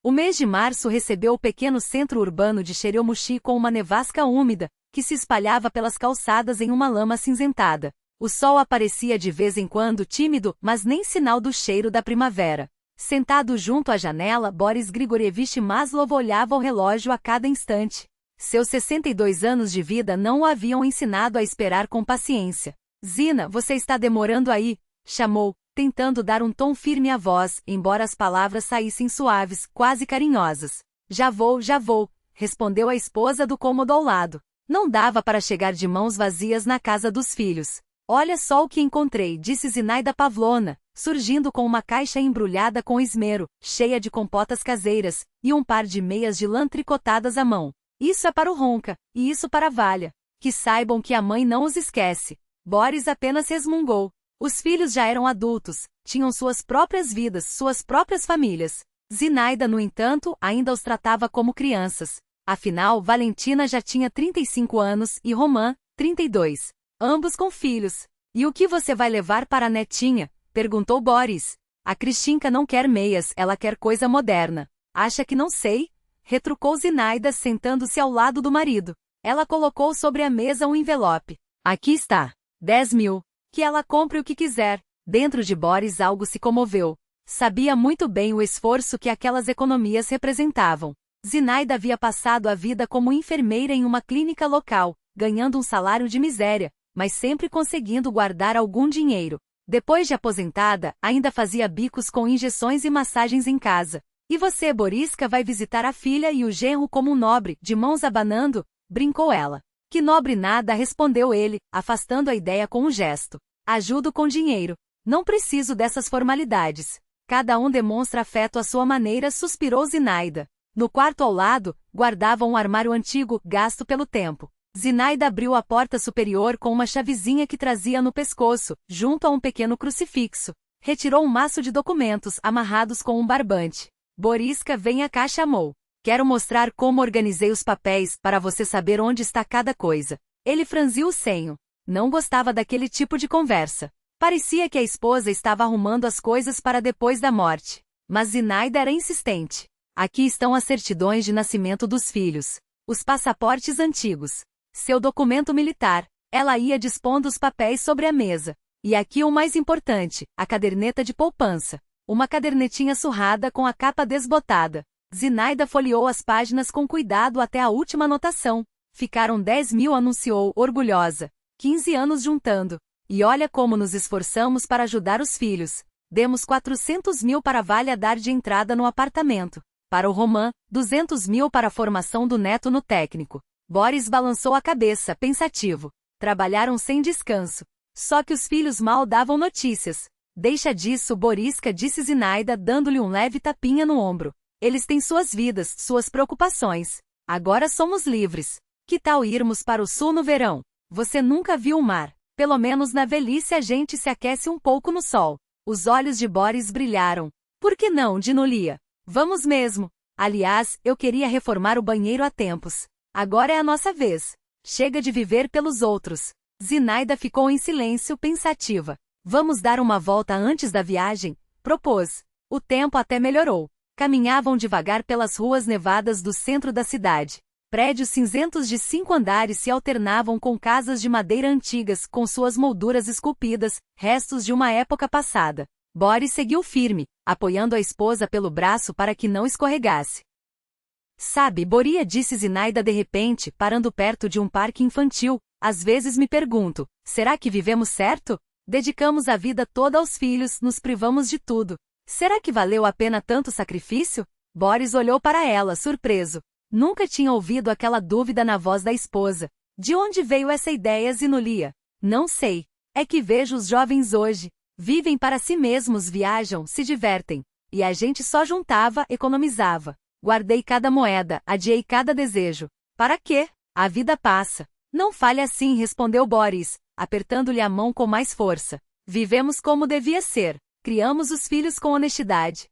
O mês de março recebeu o pequeno centro urbano de Cheryumushi com uma nevasca úmida, que se espalhava pelas calçadas em uma lama acinzentada. O sol aparecia de vez em quando tímido, mas nem sinal do cheiro da primavera. Sentado junto à janela, Boris Grigorievich Maslov olhava o relógio a cada instante. Seus 62 anos de vida não o haviam ensinado a esperar com paciência. Zina, você está demorando aí, chamou, tentando dar um tom firme à voz, embora as palavras saíssem suaves, quase carinhosas. Já vou, respondeu a esposa do cômodo ao lado. Não dava para chegar de mãos vazias na casa dos filhos. Olha só o que encontrei, disse Zinaida Pavlovna, surgindo com uma caixa embrulhada com esmero, cheia de compotas caseiras, e um par de meias de lã tricotadas à mão. Isso é para o Ronca, e isso para a Valha. Que saibam que a mãe não os esquece. Boris apenas resmungou. Os filhos já eram adultos, tinham suas próprias vidas, suas próprias famílias. Zinaida, no entanto, ainda os tratava como crianças. Afinal, Valentina já tinha 35 anos e Roman, 32. Ambos com filhos. E o que você vai levar para a netinha? Perguntou Boris. A Kristinka não quer meias, ela quer coisa moderna. Acha que não sei? Retrucou Zinaida, sentando-se ao lado do marido. Ela colocou sobre a mesa um envelope. Aqui está. 10.000. Que ela compre o que quiser. Dentro de Boris algo se comoveu. Sabia muito bem o esforço que aquelas economias representavam. Zinaida havia passado a vida como enfermeira em uma clínica local, ganhando um salário de miséria, mas sempre conseguindo guardar algum dinheiro. Depois de aposentada, ainda fazia bicos com injeções e massagens em casa. E você, Boriska, vai visitar a filha e o genro como um nobre, de mãos abanando? Brincou ela. Que nobre nada, respondeu ele, afastando a ideia com um gesto. Ajudo com dinheiro. Não preciso dessas formalidades. Cada um demonstra afeto à sua maneira, suspirou Zinaida. No quarto ao lado, guardava um armário antigo, gasto pelo tempo. Zinaida abriu a porta superior com uma chavezinha que trazia no pescoço, junto a um pequeno crucifixo. Retirou um maço de documentos amarrados com um barbante. Boriska, venha cá, chamou. Quero mostrar como organizei os papéis para você saber onde está cada coisa. Ele franziu o senho. Não gostava daquele tipo de conversa. Parecia que a esposa estava arrumando as coisas para depois da morte. Mas Zinaida era insistente. Aqui estão as certidões de nascimento dos filhos. Os passaportes antigos. Seu documento militar. Ela ia dispondo os papéis sobre a mesa. E aqui o mais importante, a caderneta de poupança. Uma cadernetinha surrada com a capa desbotada. Zinaida folheou as páginas com cuidado até a última anotação. Ficaram 10.000, anunciou, orgulhosa. 15 anos juntando. E olha como nos esforçamos para ajudar os filhos. Demos 400.000 para a Valha dar de entrada no apartamento. Para o Roman, 200.000 para a formação do neto no técnico. Boris balançou a cabeça, pensativo. Trabalharam sem descanso. Só que os filhos mal davam notícias. Deixa disso, Boriska, disse Zinaida, dando-lhe um leve tapinha no ombro. Eles têm suas vidas, suas preocupações. Agora somos livres. Que tal irmos para o sul no verão? Você nunca viu o mar. Pelo menos na velhice a gente se aquece um pouco no sol. Os olhos de Boris brilharam. Por que não, Dinolia? Vamos mesmo. Aliás, eu queria reformar o banheiro há tempos. Agora é a nossa vez. Chega de viver pelos outros. Zinaida ficou em silêncio, pensativa. Vamos dar uma volta antes da viagem? Propôs. O tempo até melhorou. Caminhavam devagar pelas ruas nevadas do centro da cidade. Prédios cinzentos de 5 andares se alternavam com casas de madeira antigas, com suas molduras esculpidas, restos de uma época passada. Boris seguiu firme, apoiando a esposa pelo braço para que não escorregasse. Sabe, Boria, disse Zinaida de repente, parando perto de um parque infantil, às vezes me pergunto, será que vivemos certo? Dedicamos a vida toda aos filhos, nos privamos de tudo. Será que valeu a pena tanto sacrifício? Boris olhou para ela, surpreso. Nunca tinha ouvido aquela dúvida na voz da esposa. De onde veio essa ideia, Zinulia? Não sei. É que vejo os jovens hoje. Vivem para si mesmos, viajam, se divertem. E a gente só juntava, economizava. Guardei cada moeda, adiei cada desejo. Para quê? A vida passa. Não fale assim, respondeu Boris, apertando-lhe a mão com mais força. Vivemos como devia ser. Criamos os filhos com honestidade.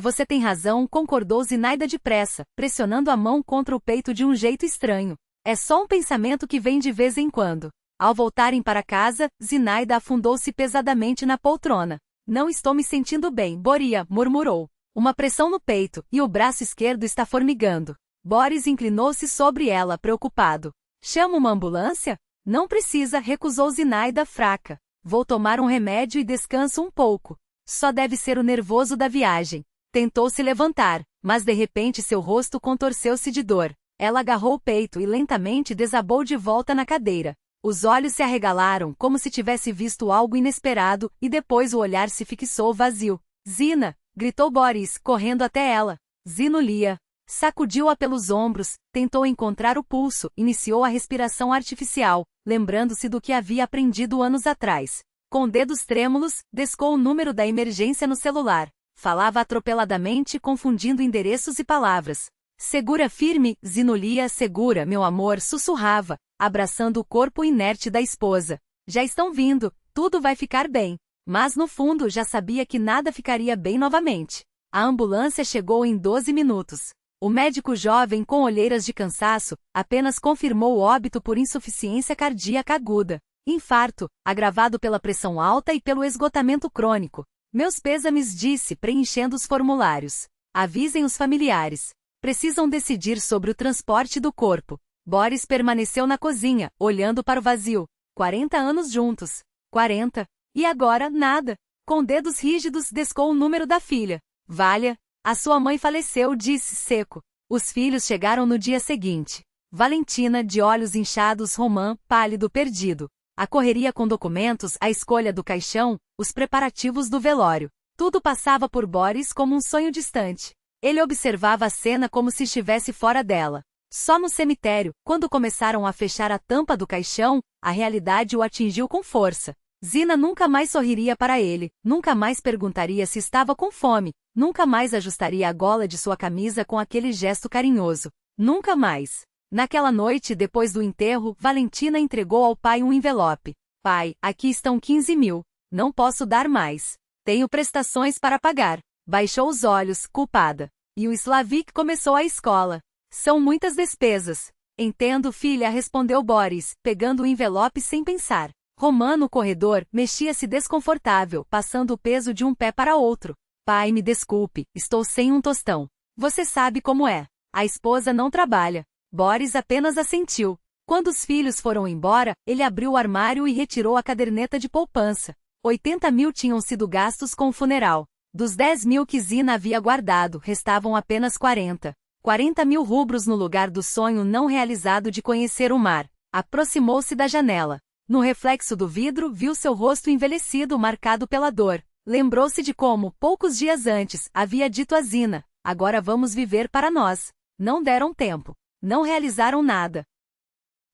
Você tem razão, concordou Zinaida depressa, pressionando a mão contra o peito de um jeito estranho. É só um pensamento que vem de vez em quando. Ao voltarem para casa, Zinaida afundou-se pesadamente na poltrona. Não estou me sentindo bem, Boria, murmurou. uma pressão no peito, e o braço esquerdo está formigando. Boris inclinou-se sobre ela, preocupado. Chama uma ambulância? Não precisa, recusou Zinaida, fraca. Vou tomar um remédio e descanso um pouco. Só deve ser o nervoso da viagem. Tentou se levantar, mas de repente seu rosto contorceu-se de dor. Ela agarrou o peito e lentamente desabou de volta na cadeira. Os olhos se arregalaram como se tivesse visto algo inesperado e depois o olhar se fixou vazio. Zina! Gritou Boris, correndo até ela. Zinulia. Sacudiu-a pelos ombros, tentou encontrar o pulso, iniciou a respiração artificial, lembrando-se do que havia aprendido anos atrás. Com dedos trêmulos, descou o número da emergência no celular. Falava atropeladamente, confundindo endereços e palavras. Segura firme, Zinulia, segura, meu amor, sussurrava, abraçando o corpo inerte da esposa. Já estão vindo, tudo vai ficar bem. Mas no fundo já sabia que nada ficaria bem novamente. A ambulância chegou em 12 minutos. O médico jovem com olheiras de cansaço apenas confirmou o óbito por insuficiência cardíaca aguda. Infarto, agravado pela pressão alta e pelo esgotamento crônico. Meus pêsames, disse, preenchendo os formulários. Avisem os familiares. Precisam decidir sobre o transporte do corpo. Boris permaneceu na cozinha, olhando para o vazio. 40 anos juntos. 40. E agora, nada. Com dedos rígidos, descou o número da filha. Valha. A sua mãe faleceu, disse seco. Os filhos chegaram no dia seguinte. Valentina, de olhos inchados, Romã, pálido, perdido. A correria com documentos, a escolha do caixão, os preparativos do velório. Tudo passava por Boris como um sonho distante. Ele observava a cena como se estivesse fora dela. Só no cemitério, quando começaram a fechar a tampa do caixão, a realidade o atingiu com força. Zina nunca mais sorriria para ele, nunca mais perguntaria se estava com fome, nunca mais ajustaria a gola de sua camisa com aquele gesto carinhoso. Nunca mais. Naquela noite, depois do enterro, Valentina entregou ao pai um envelope. Pai, aqui estão 15 mil. Não posso dar mais. Tenho prestações para pagar. Baixou os olhos, culpada. E o Slavik começou a escola. São muitas despesas. Entendo, filha, respondeu Boris, pegando o envelope sem pensar. Romã no corredor, mexia-se desconfortável, passando o peso de um pé para outro. Pai, me desculpe, estou sem um tostão. Você sabe como é. A esposa não trabalha. Boris apenas assentiu. Quando os filhos foram embora, ele abriu o armário e retirou a caderneta de poupança. 80 mil tinham sido gastos com o funeral. Dos 10 mil que Zina havia guardado, restavam apenas 40. 40 mil rubros no lugar do sonho não realizado de conhecer o mar. Aproximou-se da janela. No reflexo do vidro, viu seu rosto envelhecido marcado pela dor. Lembrou-se de como, poucos dias antes, havia dito a Zina, agora vamos viver para nós. Não deram tempo. Não realizaram nada.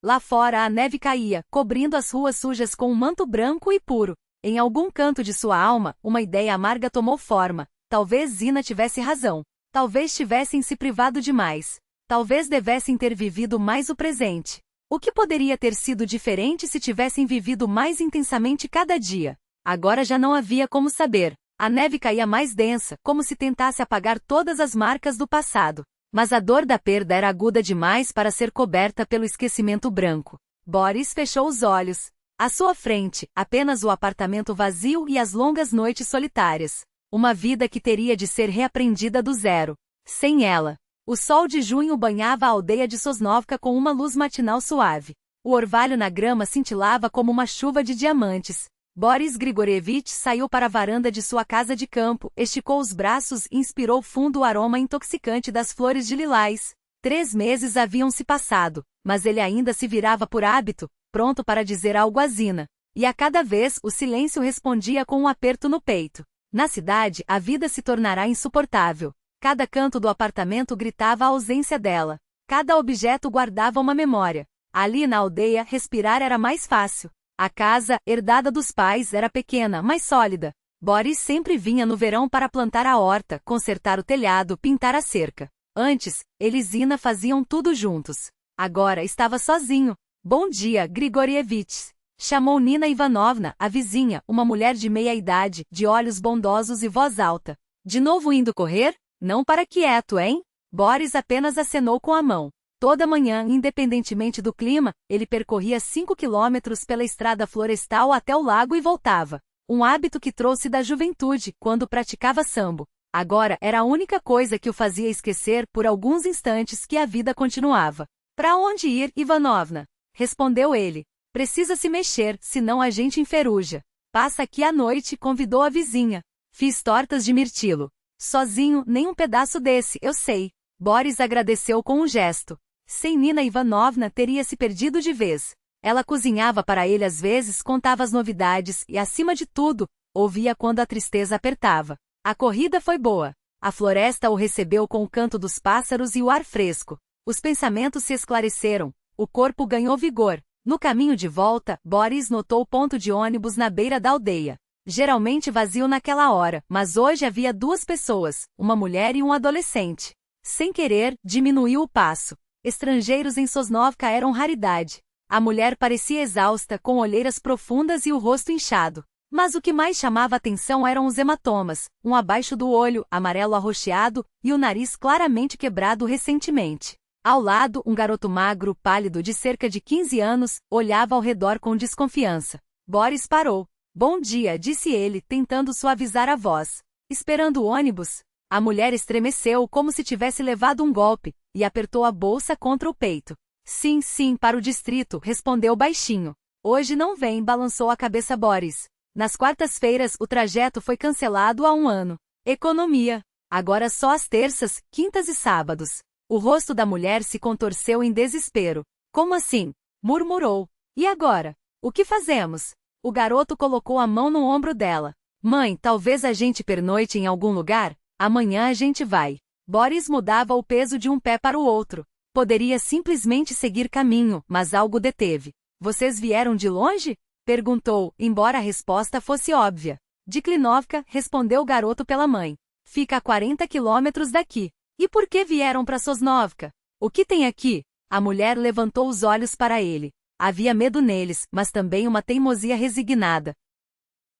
Lá fora a neve caía, cobrindo as ruas sujas com um manto branco e puro. Em algum canto de sua alma, uma ideia amarga tomou forma. Talvez Zina tivesse razão. Talvez tivessem se privado demais. Talvez devessem ter vivido mais o presente. O que poderia ter sido diferente se tivessem vivido mais intensamente cada dia? Agora já não havia como saber. A neve caía mais densa, como se tentasse apagar todas as marcas do passado. Mas a dor da perda era aguda demais para ser coberta pelo esquecimento branco. Boris fechou os olhos. À sua frente, apenas o apartamento vazio e as longas noites solitárias. Uma vida que teria de ser reaprendida do zero. Sem ela. O sol de junho banhava a aldeia de Sosnovka com uma luz matinal suave. O orvalho na grama cintilava como uma chuva de diamantes. Boris Grigorievich saiu para a varanda de sua casa de campo, esticou os braços e inspirou fundo o aroma intoxicante das flores de lilás. 3 meses haviam se passado, mas ele ainda se virava por hábito, pronto para dizer algo a Zina. E a cada vez o silêncio respondia com um aperto no peito. Na cidade, a vida se tornará insuportável. Cada canto do apartamento gritava a ausência dela. Cada objeto guardava uma memória. Ali na aldeia, respirar era mais fácil. A casa, herdada dos pais, era pequena, mas sólida. Boris sempre vinha no verão para plantar a horta, consertar o telhado, pintar a cerca. Antes, ele e Zina faziam tudo juntos. Agora estava sozinho. Bom dia, Grigorievich. Chamou Nina Ivanovna, a vizinha, uma mulher de meia idade, de olhos bondosos e voz alta. De novo indo correr? Não para quieto, hein? Boris apenas acenou com a mão. Toda manhã, independentemente do clima, ele percorria 5 quilômetros pela estrada florestal até o lago e voltava. Um hábito que trouxe da juventude, quando praticava sambo. Agora era a única coisa que o fazia esquecer por alguns instantes que a vida continuava. Pra onde ir, Ivanovna? Respondeu ele. Precisa se mexer, senão a gente enferruja. Passa aqui à noite, convidou a vizinha. Fiz tortas de mirtilo. Sozinho, nem um pedaço desse, eu sei. Boris agradeceu com um gesto. Sem Nina Ivanovna teria se perdido de vez. Ela cozinhava para ele às vezes, contava as novidades e, acima de tudo, ouvia quando a tristeza apertava. A corrida foi boa. A floresta o recebeu com o canto dos pássaros e o ar fresco. Os pensamentos se esclareceram. O corpo ganhou vigor. No caminho de volta, Boris notou o ponto de ônibus na beira da aldeia. Geralmente vazio naquela hora, mas hoje havia 2 pessoas, uma mulher e um adolescente. Sem querer, diminuiu o passo. Estrangeiros em Sosnovka eram raridade. A mulher parecia exausta, com olheiras profundas e o rosto inchado. Mas o que mais chamava atenção eram os hematomas, um abaixo do olho, amarelo arroxeado, e o nariz claramente quebrado recentemente. Ao lado, um garoto magro, pálido de cerca de 15 anos, olhava ao redor com desconfiança. Boris parou. Bom dia, disse ele, tentando suavizar a voz. Esperando o ônibus? A mulher estremeceu como se tivesse levado um golpe, e apertou a bolsa contra o peito. Sim, sim, para o distrito, respondeu baixinho. Hoje não vem, balançou a cabeça Boris. Nas quartas-feiras o trajeto foi cancelado há 1 ano. Economia. Agora só às terças, quintas e sábados. O rosto da mulher se contorceu em desespero. Como assim? Murmurou. E agora? O que fazemos? O garoto colocou a mão no ombro dela. Mãe, talvez a gente pernoite em algum lugar? Amanhã a gente vai. Boris mudava o peso de um pé para o outro. Poderia simplesmente seguir caminho, mas algo deteve. Vocês vieram de longe? Perguntou, embora a resposta fosse óbvia. De Klinovka, respondeu o garoto pela mãe. Fica a 40 quilômetros daqui. E por que vieram para Sosnovka? O que tem aqui? A mulher levantou os olhos para ele. Havia medo neles, mas também uma teimosia resignada.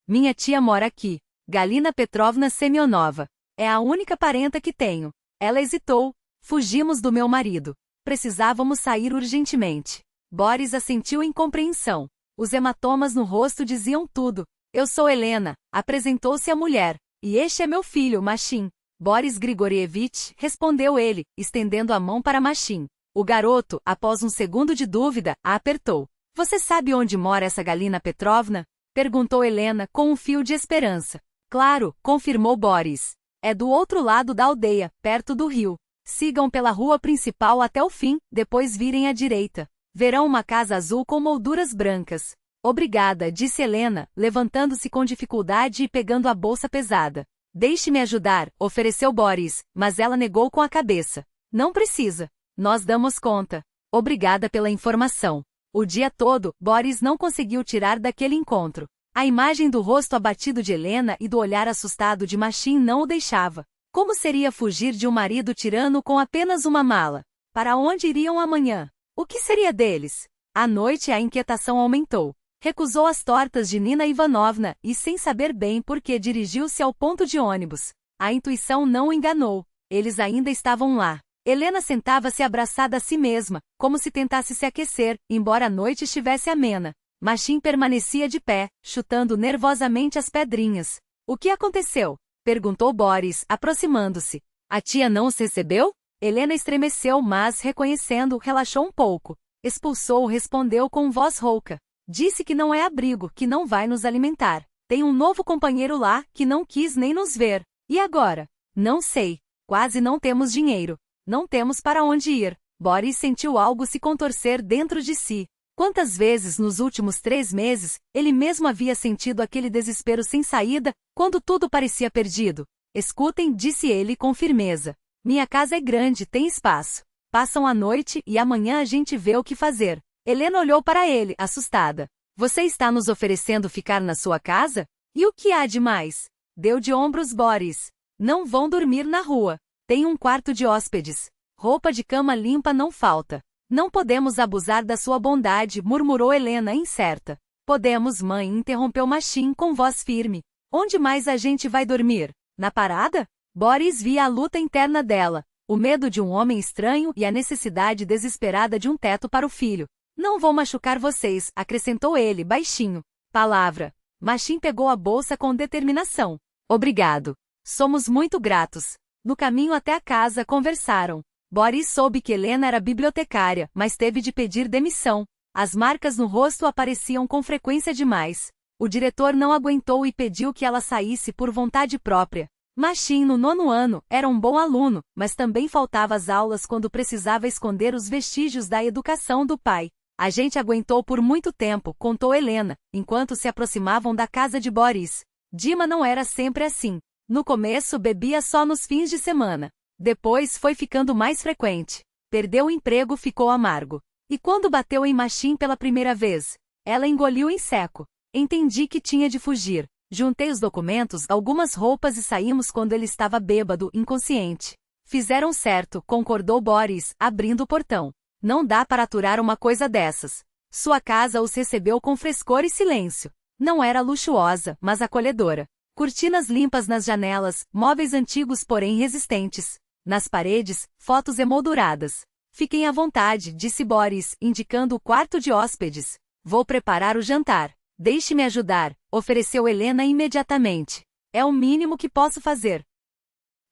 Minha tia mora aqui. Galina Petrovna Semionova. É a única parenta que tenho. Ela hesitou. Fugimos do meu marido. Precisávamos sair urgentemente. Boris assentiu em compreensão. Os hematomas no rosto diziam tudo. Eu sou Helena, apresentou-se a mulher. E este é meu filho, Machim. Boris Grigorievich, respondeu ele, estendendo a mão para Machim. O garoto, após um segundo de dúvida, a apertou. Você sabe onde mora essa Galina Petrovna? Perguntou Helena com um fio de esperança. Claro, confirmou Boris. É do outro lado da aldeia, perto do rio. Sigam pela rua principal até o fim, depois virem à direita. Verão uma casa azul com molduras brancas. Obrigada, disse Helena, levantando-se com dificuldade e pegando a bolsa pesada. Deixe-me ajudar, ofereceu Boris, mas ela negou com a cabeça. Não precisa. Nós damos conta. Obrigada pela informação. O dia todo, Boris não conseguiu tirar daquele encontro. A imagem do rosto abatido de Helena e do olhar assustado de Machim não o deixava. Como seria fugir de um marido tirano com apenas uma mala? Para onde iriam amanhã? O que seria deles? À noite a inquietação aumentou. Recusou as tortas de Nina Ivanovna e, sem saber bem por que, dirigiu-se ao ponto de ônibus. A intuição não o enganou. Eles ainda estavam lá. Helena sentava-se abraçada a si mesma, como se tentasse se aquecer, embora a noite estivesse amena. Machim permanecia de pé, chutando nervosamente as pedrinhas. O que aconteceu? Perguntou Boris, aproximando-se. A tia não os recebeu? Helena estremeceu, mas, reconhecendo, relaxou um pouco. Expulsou, respondeu com voz rouca. Disse que não é abrigo, que não vai nos alimentar. Tem um novo companheiro lá, que não quis nem nos ver. E agora? Não sei. Quase não temos dinheiro. Não temos para onde ir. Boris sentiu algo se contorcer dentro de si. Quantas vezes nos últimos 3 meses, ele mesmo havia sentido aquele desespero sem saída, quando tudo parecia perdido? Escutem, disse ele com firmeza. Minha casa é grande, tem espaço. Passam a noite e amanhã a gente vê o que fazer. Helena olhou para ele, assustada. Você está nos oferecendo ficar na sua casa? E o que há de mais? Deu de ombros Boris. Não vão dormir na rua. Tem um quarto de hóspedes. Roupa de cama limpa não falta. Não podemos abusar da sua bondade, murmurou Helena incerta. Podemos, mãe, interrompeu Machim com voz firme. Onde mais a gente vai dormir? Na parada? Boris via a luta interna dela, o medo de um homem estranho e a necessidade desesperada de um teto para o filho. Não vou machucar vocês, acrescentou ele, baixinho. Palavra. Machim pegou a bolsa com determinação. Obrigado. Somos muito gratos. No caminho até a casa conversaram. Boris soube que Helena era bibliotecária, mas teve de pedir demissão. As marcas no rosto apareciam com frequência demais. O diretor não aguentou e pediu que ela saísse por vontade própria. Machin, no 9º ano, era um bom aluno, mas também faltava às aulas quando precisava esconder os vestígios da educação do pai. A gente aguentou por muito tempo, contou Helena, enquanto se aproximavam da casa de Boris. Dima não era sempre assim. No começo bebia só nos fins de semana. Depois foi ficando mais frequente. Perdeu o emprego, ficou amargo. E quando bateu em Machin pela primeira vez? Ela engoliu em seco. Entendi que tinha de fugir. Juntei os documentos, algumas roupas e saímos quando ele estava bêbado, inconsciente. Fizeram certo, concordou Boris, abrindo o portão. Não dá para aturar uma coisa dessas. Sua casa os recebeu com frescor e silêncio. Não era luxuosa, mas acolhedora. Cortinas limpas nas janelas, móveis antigos porém resistentes. Nas paredes, fotos emolduradas. Fiquem à vontade, disse Boris, indicando o quarto de hóspedes. Vou preparar o jantar. Deixe-me ajudar, ofereceu Helena imediatamente. É o mínimo que posso fazer.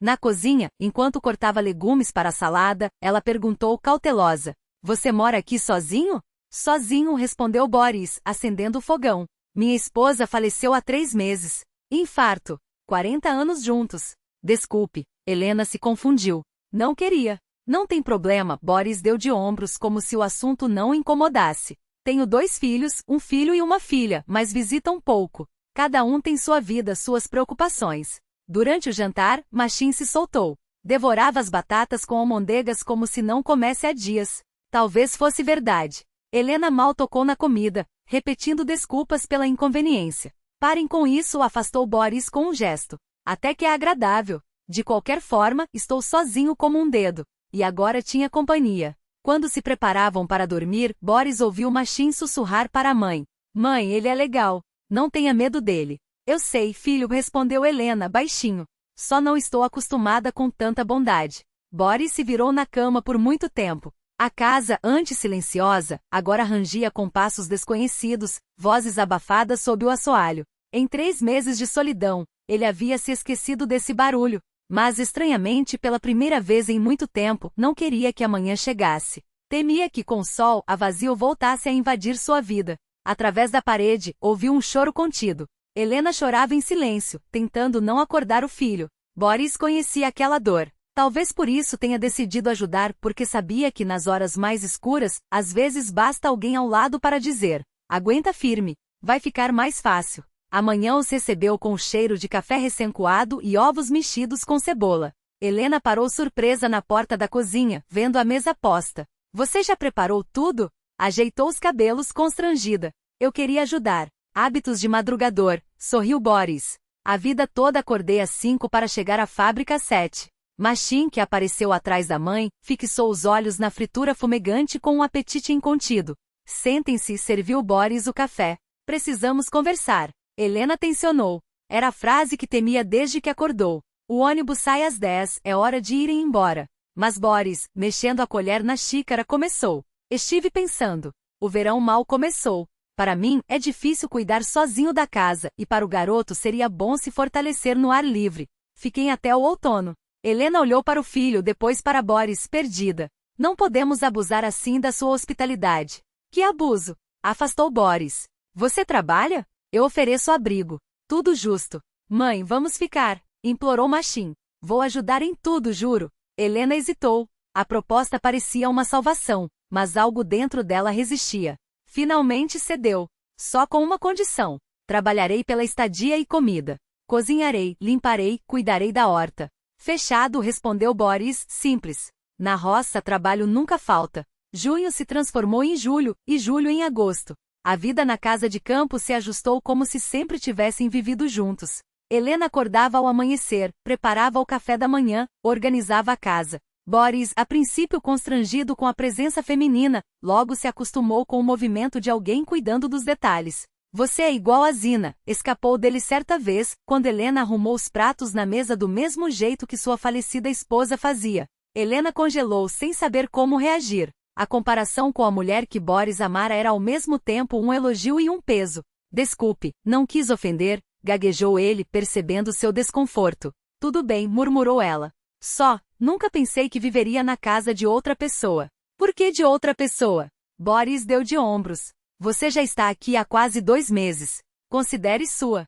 Na cozinha, enquanto cortava legumes para a salada, ela perguntou cautelosa. Você mora aqui sozinho? Sozinho, respondeu Boris, acendendo o fogão. Minha esposa faleceu há 3 meses. Infarto. 40 anos juntos. Desculpe, Helena se confundiu. Não queria. Não tem problema, Boris deu de ombros como se o assunto não o incomodasse. Tenho 2 filhos, um filho e uma filha, mas visitam pouco. Cada um tem sua vida, suas preocupações. Durante o jantar, Machin se soltou. Devorava as batatas com almôndegas como se não comesse há dias. Talvez fosse verdade. Helena mal tocou na comida, repetindo desculpas pela inconveniência. Parem com isso, afastou Boris com um gesto. Até que é agradável. De qualquer forma, estou sozinho como um dedo. E agora tinha companhia. Quando se preparavam para dormir, Boris ouviu Machin sussurrar para a mãe. Mãe, ele é legal. Não tenha medo dele. Eu sei, filho, respondeu Helena, baixinho. Só não estou acostumada com tanta bondade. Boris se virou na cama por muito tempo. A casa, antes silenciosa, agora rangia com passos desconhecidos, vozes abafadas sob o assoalho. Em 3 meses de solidão, ele havia se esquecido desse barulho. Mas, estranhamente, pela primeira vez em muito tempo, não queria que a manhã chegasse. Temia que, com o sol, a vazio voltasse a invadir sua vida. Através da parede, ouviu um choro contido. Helena chorava em silêncio, tentando não acordar o filho. Boris conhecia aquela dor. Talvez por isso tenha decidido ajudar, porque sabia que nas horas mais escuras, às vezes basta alguém ao lado para dizer: aguenta firme, vai ficar mais fácil. Amanhã os recebeu com o cheiro de café recém-coado e ovos mexidos com cebola. Helena parou surpresa na porta da cozinha, vendo a mesa posta. Você já preparou tudo? Ajeitou os cabelos constrangida. Eu queria ajudar. Hábitos de madrugador, sorriu Boris. A vida toda acordei às 5 para chegar à fábrica às 7. Machin, que apareceu atrás da mãe, fixou os olhos na fritura fumegante com um apetite incontido. Sentem-se, serviu Boris o café. Precisamos conversar. Helena tensionou. Era a frase que temia desde que acordou. O ônibus sai às 10, é hora de irem embora. Mas Boris, mexendo a colher na xícara, começou. Estive pensando. O verão mal começou. Para mim, é difícil cuidar sozinho da casa, e para o garoto seria bom se fortalecer no ar livre. Fiquem até o outono. Helena olhou para o filho, depois para Boris, perdida. Não podemos abusar assim da sua hospitalidade. Que abuso? Afastou Boris. Você trabalha? Eu ofereço abrigo. Tudo justo. Mãe, vamos ficar, implorou Machin. Vou ajudar em tudo, juro. Helena hesitou. A proposta parecia uma salvação, mas algo dentro dela resistia. Finalmente cedeu. Só com uma condição. Trabalharei pela estadia e comida. Cozinharei, limparei, cuidarei da horta. Fechado, respondeu Boris, simples. Na roça trabalho nunca falta. Junho se transformou em julho, e julho em agosto. A vida na casa de campo se ajustou como se sempre tivessem vivido juntos. Helena acordava ao amanhecer, preparava o café da manhã, organizava a casa. Boris, a princípio constrangido com a presença feminina, logo se acostumou com o movimento de alguém cuidando dos detalhes. Você é igual a Zina, escapou dele certa vez, quando Helena arrumou os pratos na mesa do mesmo jeito que sua falecida esposa fazia. Helena congelou sem saber como reagir. A comparação com a mulher que Boris amara era ao mesmo tempo um elogio e um peso. Desculpe, não quis ofender, gaguejou ele, percebendo seu desconforto. tudo bem, murmurou ela. Só, nunca pensei que viveria na casa de outra pessoa. Por que de outra pessoa? Boris deu de ombros. Você já está aqui há quase 2 meses. Considere sua.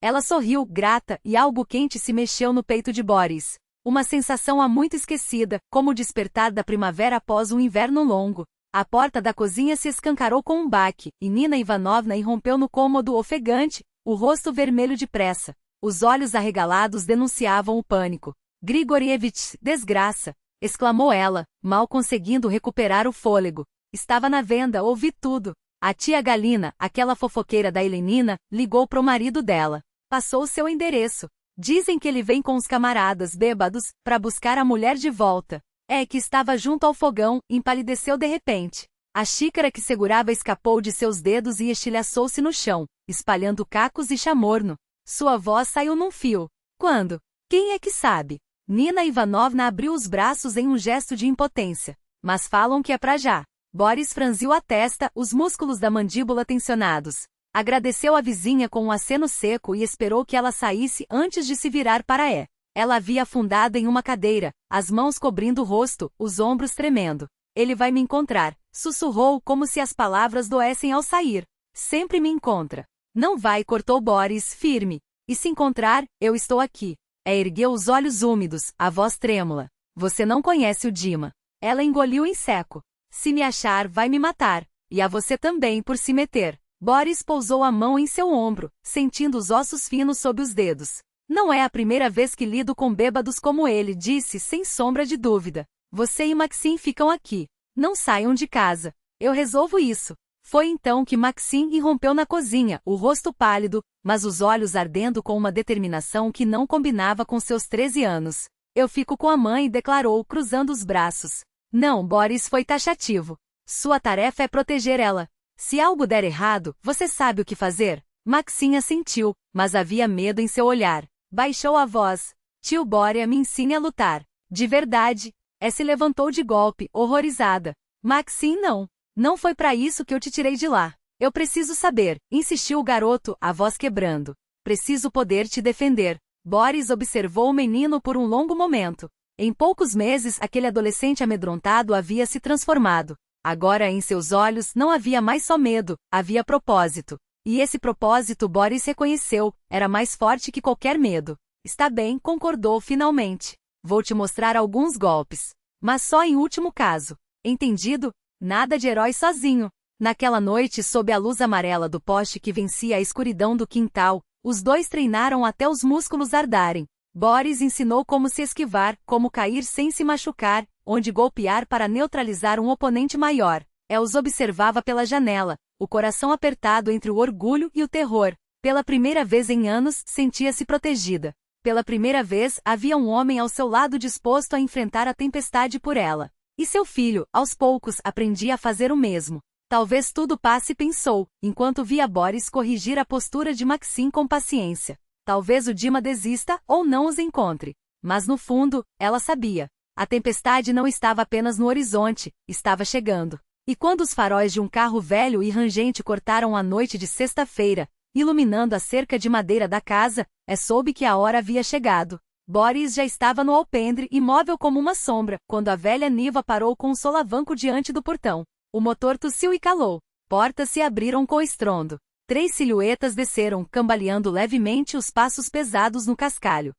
Ela sorriu, grata, e algo quente se mexeu no peito de Boris. Uma sensação há muito esquecida, como o despertar da primavera após um inverno longo. A porta da cozinha se escancarou com um baque, e Nina Ivanovna irrompeu no cômodo ofegante, o rosto vermelho de pressa. Os olhos arregalados denunciavam o pânico. Grigorievich, desgraça! Exclamou ela, mal conseguindo recuperar o fôlego. Estava na venda, ouvi tudo. A tia Galina, aquela fofoqueira da Helenina, ligou pro marido dela. Passou seu endereço. Dizem que ele vem com os camaradas bêbados, para buscar a mulher de volta. É que estava junto ao fogão, empalideceu de repente. A xícara que segurava escapou de seus dedos e estilhaçou-se no chão, espalhando cacos e chamorno. Sua voz saiu num fio. Quando? Quem é que sabe? Nina Ivanovna abriu os braços em um gesto de impotência. Mas falam que é pra já. Boris franziu a testa, os músculos da mandíbula tensionados. Agradeceu a vizinha com um aceno seco e esperou que ela saísse antes de se virar para é. Ela havia afundado em uma cadeira, as mãos cobrindo o rosto, os ombros tremendo. Ele vai me encontrar, sussurrou como se as palavras doessem ao sair. Sempre me encontra. Não vai, cortou Boris, firme. E se encontrar, eu estou aqui. Ergueu os olhos úmidos, a voz trêmula. Você não conhece o Dima. Ela engoliu em seco. Se me achar, vai me matar. E a você também por se meter. Boris pousou a mão em seu ombro, sentindo os ossos finos sob os dedos. Não é a primeira vez que lido com bêbados como ele, disse sem sombra de dúvida. Você e Maxim ficam aqui. Não saiam de casa. Eu resolvo isso. Foi então que Maxim irrompeu na cozinha, o rosto pálido, mas os olhos ardendo com uma determinação que não combinava com seus 13 anos. Eu fico com a mãe, declarou, cruzando os braços. Não, Boris foi taxativo. Sua tarefa é proteger ela. Se algo der errado, você sabe o que fazer? Maxim assentiu, mas havia medo em seu olhar. Baixou a voz. Tio Bória me ensine a lutar. De verdade. Se levantou de golpe, horrorizada. Maxim não. Não foi para isso que eu te tirei de lá. Eu preciso saber, insistiu o garoto, a voz quebrando. Preciso poder te defender. Boris observou o menino por um longo momento. Em poucos meses, aquele adolescente amedrontado havia se transformado. Agora em seus olhos não havia mais só medo, havia propósito. E esse propósito Boris reconheceu, era mais forte que qualquer medo. Está bem, concordou finalmente. Vou te mostrar alguns golpes. Mas só em último caso. Entendido? Nada de herói sozinho. Naquela noite, sob a luz amarela do poste que vencia a escuridão do quintal, os dois treinaram até os músculos ardarem. Boris ensinou como se esquivar, como cair sem se machucar, onde golpear para neutralizar um oponente maior. Els observava pela janela, o coração apertado entre o orgulho e o terror. Pela primeira vez em anos, sentia-se protegida. Pela primeira vez, havia um homem ao seu lado disposto a enfrentar a tempestade por ela. E seu filho, aos poucos, aprendia a fazer o mesmo. Talvez tudo passe, pensou, enquanto via Boris corrigir a postura de Maxim com paciência. Talvez o Dima desista ou não os encontre. Mas no fundo, ela sabia. A tempestade não estava apenas no horizonte, estava chegando. E quando os faróis de um carro velho e rangente cortaram a noite de sexta-feira, iluminando a cerca de madeira da casa, soube que a hora havia chegado. Boris já estava no alpendre, imóvel como uma sombra, quando a velha Niva parou com um solavanco diante do portão. O motor tossiu e calou. Portas se abriram com estrondo. 3 silhuetas desceram, cambaleando levemente os passos pesados no cascalho.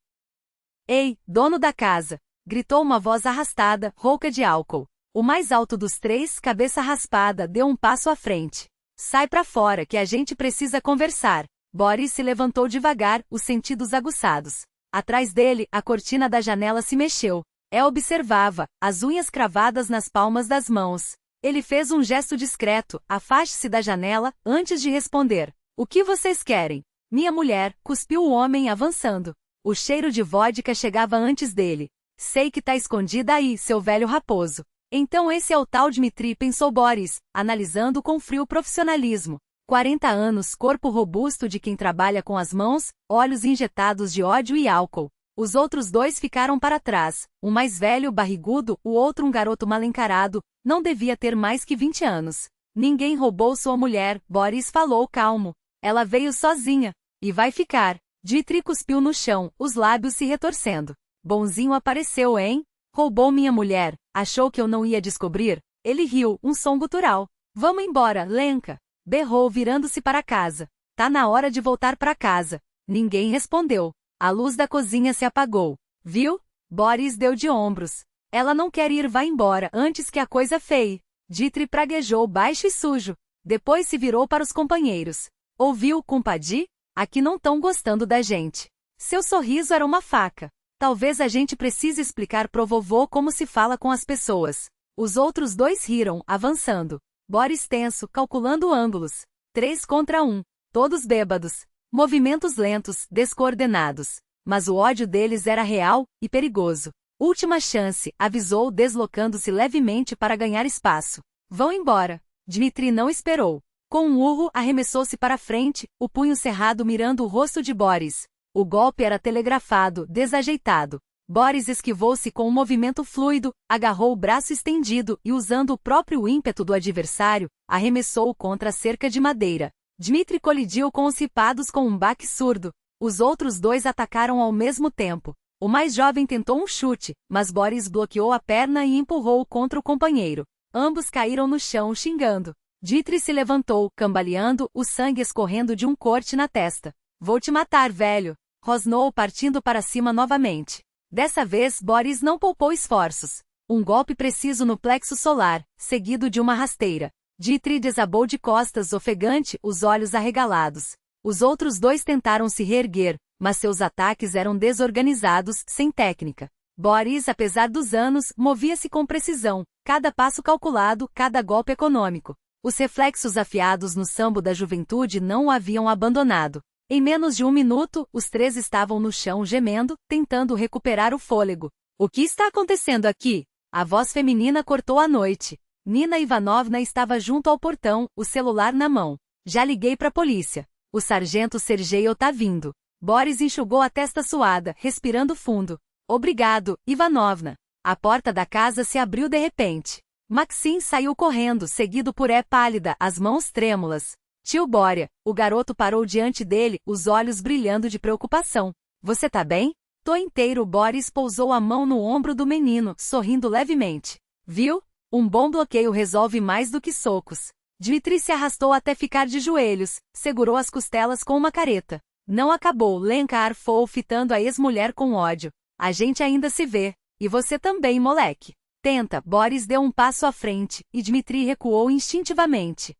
Ei, dono da casa! Gritou uma voz arrastada, rouca de álcool. O mais alto dos 3, cabeça raspada, deu um passo à frente. Sai pra fora que a gente precisa conversar. Boris se levantou devagar, os sentidos aguçados. Atrás dele, a cortina da janela se mexeu. Observava, as unhas cravadas nas palmas das mãos. Ele fez um gesto discreto, afaste-se da janela, antes de responder. O que vocês querem? Minha mulher, cuspiu o homem avançando. O cheiro de vodka chegava antes dele. Sei que tá escondida aí, seu velho raposo. Então esse é o tal Dmitri, pensou Boris, analisando com frio profissionalismo. 40 anos, corpo robusto de quem trabalha com as mãos, olhos injetados de ódio e álcool. Os outros 2 ficaram para trás, um mais velho, barrigudo, o outro um garoto mal encarado, não devia ter mais que 20 anos. Ninguém roubou sua mulher, Boris falou calmo. Ela veio sozinha. E vai ficar. Dmitri cuspiu no chão, os lábios se retorcendo. Bonzinho apareceu, hein? Roubou minha mulher, achou que eu não ia descobrir? Ele riu, um som gutural. Vamos embora, Lenka! Berrou virando-se para casa. Tá na hora de voltar para casa. Ninguém respondeu. A luz da cozinha se apagou. Viu? Boris deu de ombros. Ela não quer ir, vai embora antes que a coisa feie. Dmitri praguejou baixo e sujo. Depois se virou para os companheiros. Ouviu, compadre? Aqui não tão gostando da gente. Seu sorriso era uma faca. Talvez a gente precise explicar pro vovô como se fala com as pessoas. Os outros dois riram, avançando. Boris tenso, calculando ângulos. 3 contra 1. Todos bêbados. Movimentos lentos, descoordenados. Mas o ódio deles era real e perigoso. Última chance, avisou, deslocando-se levemente para ganhar espaço. Vão embora. Dmitri não esperou. Com um urro, arremessou-se para frente, o punho cerrado mirando o rosto de Boris. O golpe era telegrafado, desajeitado. Boris esquivou-se com um movimento fluido, agarrou o braço estendido e, usando o próprio ímpeto do adversário, arremessou-o contra a cerca de madeira. Dmitri colidiu com os ripados com um baque surdo. Os outros dois atacaram ao mesmo tempo. O mais jovem tentou um chute, mas Boris bloqueou a perna e empurrou-o contra o companheiro. Ambos caíram no chão xingando. Dmitri se levantou, cambaleando, o sangue escorrendo de um corte na testa. Vou te matar, velho! Rosnou partindo para cima novamente. Dessa vez Boris não poupou esforços. Um golpe preciso no plexo solar, seguido de uma rasteira. Dmitri desabou de costas ofegante, os olhos arregalados. Os outros dois tentaram se reerguer, mas seus ataques eram desorganizados, sem técnica. Boris, apesar dos anos, movia-se com precisão, cada passo calculado, cada golpe econômico. Os reflexos afiados no sambo da juventude não o haviam abandonado. Em menos de 1 minuto, os 3 estavam no chão gemendo, tentando recuperar o fôlego. O que está acontecendo aqui? A voz feminina cortou a noite. Nina Ivanovna estava junto ao portão, o celular na mão. Já liguei para a polícia. O sargento Sergeyev tá vindo. Boris enxugou a testa suada, respirando fundo. Obrigado, Ivanovna. A porta da casa se abriu de repente. Maxim saiu correndo, seguido por pálida, as mãos trêmulas. Tio Bória, o garoto parou diante dele, os olhos brilhando de preocupação. Você tá bem? Tô inteiro. Boris pousou a mão no ombro do menino, sorrindo levemente. Viu? Um bom bloqueio resolve mais do que socos. Dmitri se arrastou até ficar de joelhos, segurou as costelas com uma careta. Não acabou, Lenka arfou, fitando a ex-mulher com ódio. A gente ainda se vê. E você também, moleque. Tenta. Boris deu um passo à frente, e Dmitri recuou instintivamente.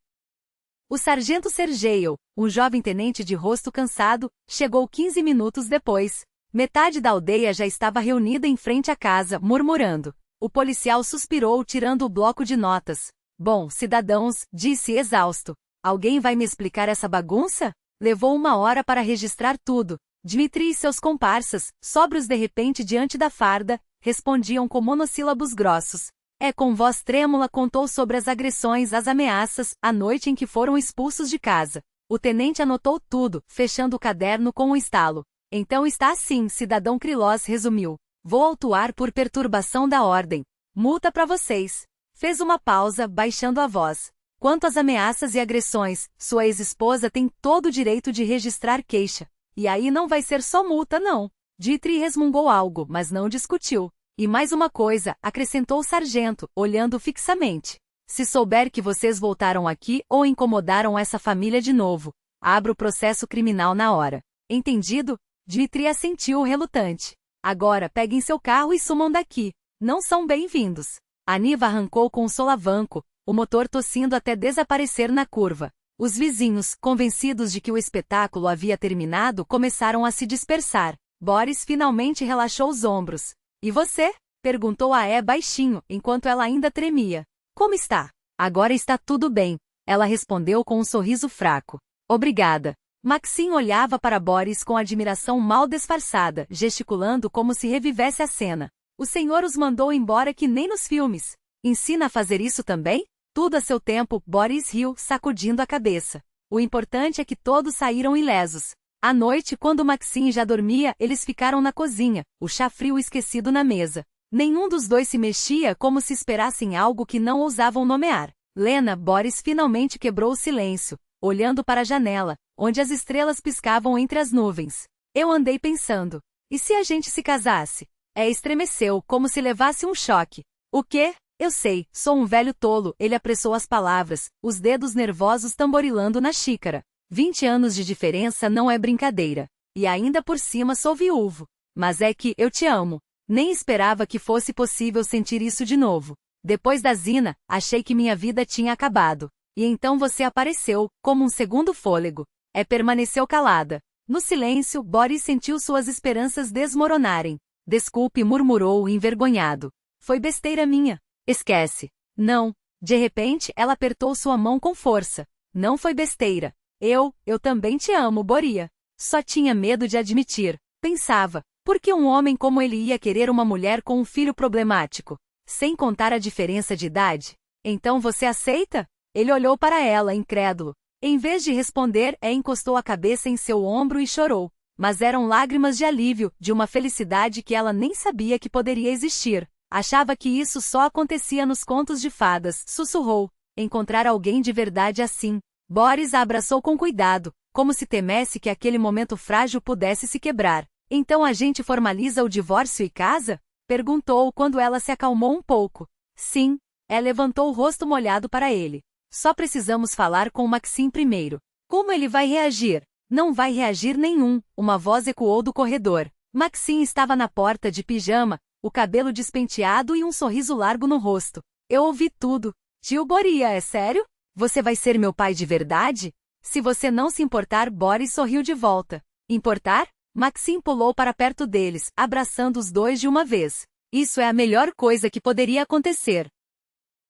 O sargento Sergeyev, um jovem tenente de rosto cansado, chegou 15 minutos depois. Metade da aldeia já estava reunida em frente à casa, murmurando. O policial suspirou, tirando o bloco de notas. Bom, cidadãos, disse exausto. Alguém vai me explicar essa bagunça? Levou 1 hora para registrar tudo. Dmitri e seus comparsas, sóbrios de repente diante da farda, respondiam com monossílabos grossos. Com voz trêmula contou sobre as agressões, as ameaças, a noite em que foram expulsos de casa. O tenente anotou tudo, fechando o caderno com um estalo. Então está assim, cidadão Krylov resumiu. Vou autuar por perturbação da ordem. Multa para vocês. Fez uma pausa, baixando a voz. Quanto às ameaças e agressões, sua ex-esposa tem todo o direito de registrar queixa. E aí não vai ser só multa, não. Dmitri resmungou algo, mas não discutiu. E mais uma coisa, acrescentou o sargento, olhando fixamente. Se souber que vocês voltaram aqui ou incomodaram essa família de novo, abra o processo criminal na hora. Entendido? Dmitri assentiu relutante. Agora peguem seu carro e sumam daqui. Não são bem-vindos. A Niva arrancou com um solavanco, o motor tossindo até desaparecer na curva. Os vizinhos, convencidos de que o espetáculo havia terminado, começaram a se dispersar. Boris finalmente relaxou os ombros. E você? Perguntou a baixinho, enquanto ela ainda tremia. Como está? Agora está tudo bem. Ela respondeu com um sorriso fraco. Obrigada. Maxim olhava para Boris com admiração mal disfarçada, gesticulando como se revivesse a cena. O senhor os mandou embora que nem nos filmes. Ensina a fazer isso também? Tudo a seu tempo, Boris riu, sacudindo a cabeça. O importante é que todos saíram ilesos. À noite, quando Maxim já dormia, eles ficaram na cozinha, o chá frio esquecido na mesa. Nenhum dos dois se mexia como se esperassem algo que não ousavam nomear. Lena, Boris finalmente quebrou o silêncio, olhando para a janela, onde as estrelas piscavam entre as nuvens. Eu andei pensando. E se a gente se casasse? Estremeceu, como se levasse um choque. O quê? Eu sei, sou um velho tolo, ele apressou as palavras, os dedos nervosos tamborilando na xícara. 20 anos de diferença não é brincadeira. E ainda por cima sou viúvo. Mas é que eu te amo. Nem esperava que fosse possível sentir isso de novo. Depois da Zina, achei que minha vida tinha acabado. E então você apareceu, como um segundo fôlego. Permaneceu calada. No silêncio, Boris sentiu suas esperanças desmoronarem. Desculpe, murmurou envergonhado. Foi besteira minha. Esquece. Não. De repente, ela apertou sua mão com força. Não foi besteira. Eu também te amo, Boria. Só tinha medo de admitir. Pensava, por que um homem como ele ia querer uma mulher com um filho problemático? Sem contar a diferença de idade? Então você aceita? Ele olhou para ela, incrédulo. Em vez de responder, encostou a cabeça em seu ombro e chorou. Mas eram lágrimas de alívio, de uma felicidade que ela nem sabia que poderia existir. Achava que isso só acontecia nos contos de fadas, sussurrou. Encontrar alguém de verdade assim. Boris a abraçou com cuidado, como se temesse que aquele momento frágil pudesse se quebrar. Então a gente formaliza o divórcio e casa? Perguntou quando ela se acalmou um pouco. Sim. Ela levantou o rosto molhado para ele. Só precisamos falar com Maxim primeiro. Como ele vai reagir? Não vai reagir nenhum, uma voz ecoou do corredor. Maxim estava na porta de pijama, o cabelo despenteado e um sorriso largo no rosto. Eu ouvi tudo. Tio Boria, é sério? Você vai ser meu pai de verdade? Se você não se importar, Boris sorriu de volta. Importar? Maxim pulou para perto deles, abraçando os dois de uma vez. Isso é a melhor coisa que poderia acontecer.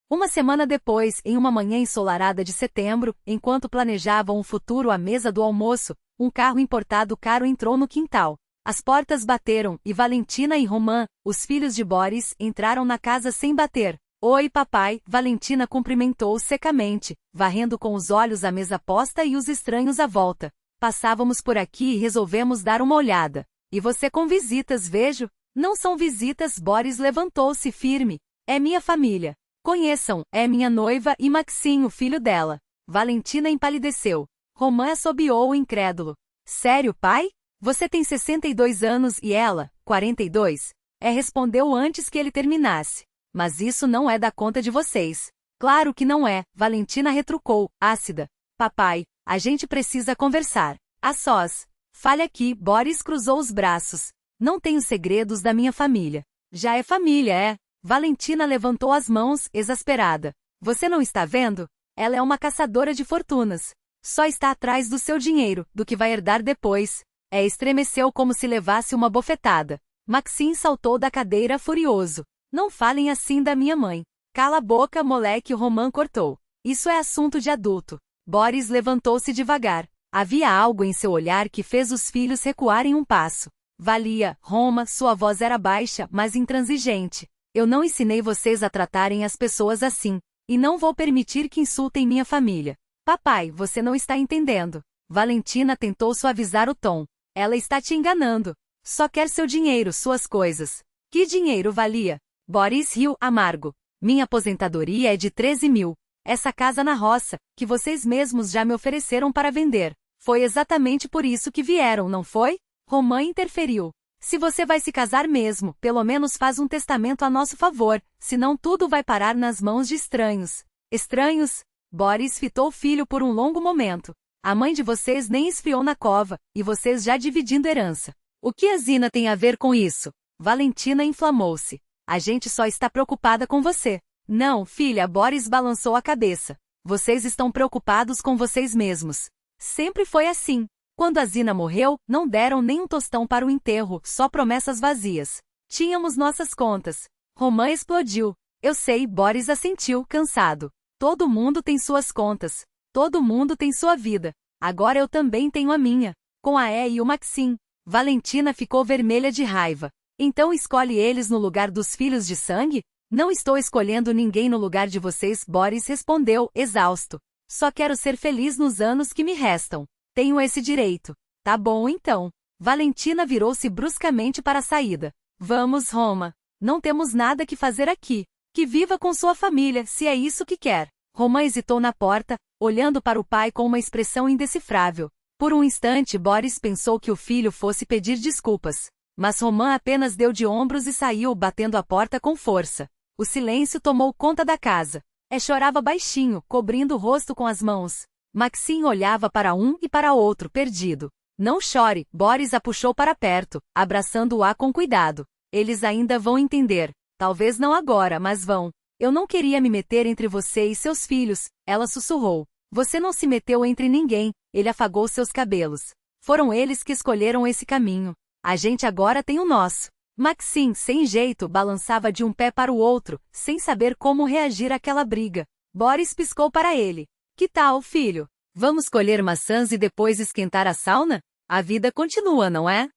Uma semana depois, em uma manhã ensolarada de setembro, enquanto planejavam o futuro à mesa do almoço, um carro importado caro entrou no quintal. As portas bateram, e Valentina e Roman, os filhos de Boris, entraram na casa sem bater. Oi, papai, Valentina cumprimentou secamente, varrendo com os olhos a mesa posta e os estranhos à volta. Passávamos por aqui e resolvemos dar uma olhada. E você com visitas, vejo? Não são visitas, Boris levantou-se firme. É minha família. Conheçam, é minha noiva e Maxim, o filho dela. Valentina empalideceu. Roman assobiou incrédulo. Sério, pai? Você tem 62 anos e ela, 42? Respondeu antes que ele terminasse. Mas isso não é da conta de vocês. Claro que não é, Valentina retrucou, ácida. Papai, a gente precisa conversar. A sós. Fale aqui, Boris cruzou os braços. Não tenho segredos da minha família. Já é família, é? Valentina levantou as mãos, exasperada. Você não está vendo? Ela é uma caçadora de fortunas. Só está atrás do seu dinheiro, do que vai herdar depois. Estremeceu como se levasse uma bofetada. Maxim saltou da cadeira furioso. Não falem assim da minha mãe. Cala a boca, moleque, Roman cortou. Isso é assunto de adulto. Boris levantou-se devagar. Havia algo em seu olhar que fez os filhos recuarem um passo. Valia, Roma, sua voz era baixa, mas intransigente. Eu não ensinei vocês a tratarem as pessoas assim. E não vou permitir que insultem minha família. Papai, você não está entendendo. Valentina tentou suavizar o tom. Ela está te enganando. Só quer seu dinheiro, suas coisas. Que dinheiro valia? Boris riu, amargo. Minha aposentadoria é de 13 mil. Essa casa na roça, que vocês mesmos já me ofereceram para vender. Foi exatamente por isso que vieram, não foi? Roman interferiu. Se você vai se casar mesmo, pelo menos faz um testamento a nosso favor, senão tudo vai parar nas mãos de estranhos. Estranhos? Boris fitou o filho por um longo momento. A mãe de vocês nem esfriou na cova, e vocês já dividindo herança. O que a Zina tem a ver com isso? Valentina inflamou-se. A gente só está preocupada com você. Não, filha, Boris balançou a cabeça. Vocês estão preocupados com vocês mesmos. Sempre foi assim. Quando a Zina morreu, não deram nem um tostão para o enterro, só promessas vazias. Tínhamos nossas contas. Roman explodiu. Eu sei, Boris assentiu, cansado. Todo mundo tem suas contas. Todo mundo tem sua vida. Agora eu também tenho a minha. Com a E e o Maxim. Valentina ficou vermelha de raiva. Então escolhe eles no lugar dos filhos de sangue? Não estou escolhendo ninguém no lugar de vocês, Boris respondeu, exausto. Só quero ser feliz nos anos que me restam. Tenho esse direito. Tá bom então. Valentina virou-se bruscamente para a saída. Vamos, Roma. Não temos nada que fazer aqui. Que viva com sua família, se é isso que quer. Roman hesitou na porta, olhando para o pai com uma expressão indecifrável. Por um instante Boris pensou que o filho fosse pedir desculpas. Mas Roman apenas deu de ombros e saiu batendo a porta com força. O silêncio tomou conta da casa. Chorava baixinho, cobrindo o rosto com as mãos. Maxim olhava para um e para outro, perdido. Não chore, Boris a puxou para perto, abraçando-a com cuidado. Eles ainda vão entender. Talvez não agora, mas vão. Eu não queria me meter entre você e seus filhos, ela sussurrou. Você não se meteu entre ninguém, ele afagou seus cabelos. Foram eles que escolheram esse caminho. A gente agora tem o nosso. Maxim, sem jeito, balançava de um pé para o outro, sem saber como reagir àquela briga. Boris piscou para ele. Que tal, filho? Vamos colher maçãs e depois esquentar a sauna? A vida continua, não é?